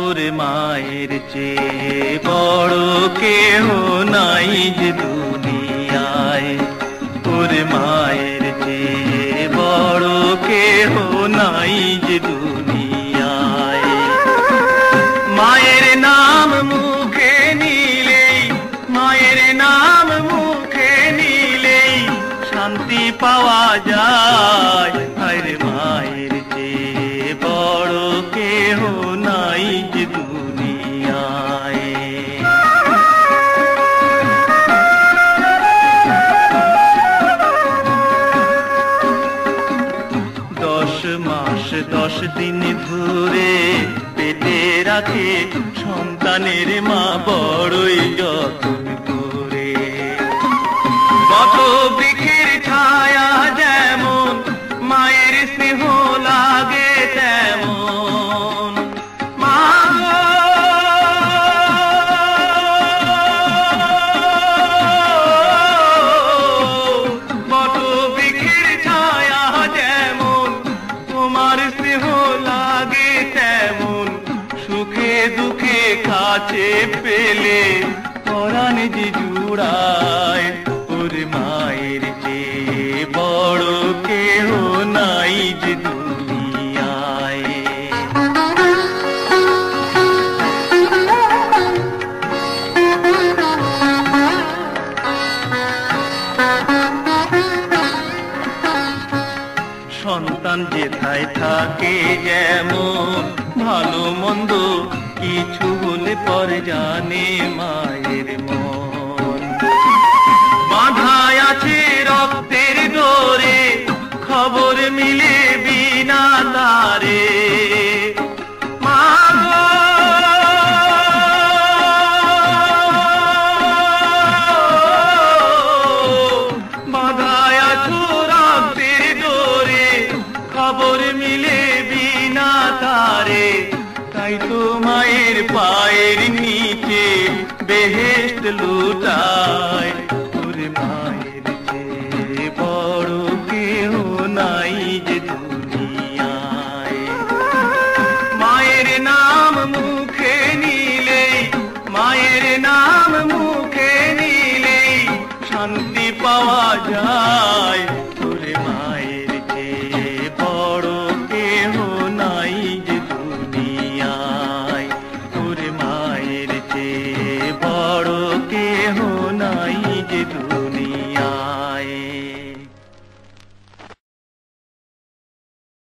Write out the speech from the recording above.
ওরে মায়ের চেয়ে বড় কেহ নাই যে দুনিয়ায়, ওরে মায়ের চেয়ে বড় কেহ নাই যে দুনিয়ায়। মায়ের নাম মুখে নিলেই, মায়ের নাম মুখে নিলেই শান্তি পাওয়া যায়। আরে মায়ের চেয়ে বড় কেহ নাই যে দুনিয়ায়। 10 মাস 10 দিন ধরে পেটে রাখে সন্তানের মা বড়ই যত্ন করে। বট বৃক্ষের ছায়া যেমন মায়ের স্নেহ লাগে তেমন, মা বট বৃক্ষের ছায়া যেমন তোমার স্নেহ লাগে তেমন, সুখে দুঃখে কাছে পেলে পরাণ যে জুড়ায়। ওরে মায়ের চেয়ে বড় কেহ নাই যে দুনিয়ায়। সন্তান যেথায় থাকে যেমন ভালো মন্দ কিছু হলে পরে জানে মায়ের মন। বাঁধায় আছে রক্তের ডোরে খবর মিলে বিনা তারে, মা গো বাঁধায় আছো রক্তের ডোরে খবর মিলে বিনা তারে। তাই তো মায়ের পায়ের নিচে বেহেশত লুটায়। ওরে মায়ের চেয়ে বড় কেহ নাই যে দুনিয়ায়। মায়ের নাম মুখে নিলেই, মায়ের নাম মুখে নিলেই শান্তি পাওয়া যায়। ওরে মায়ের চেয়ে বড় কেহ নাই যে দুনিয়ায়, ওরে মায়ের চেয়ে বড় কেহ নাই যে দুনিয়ায়।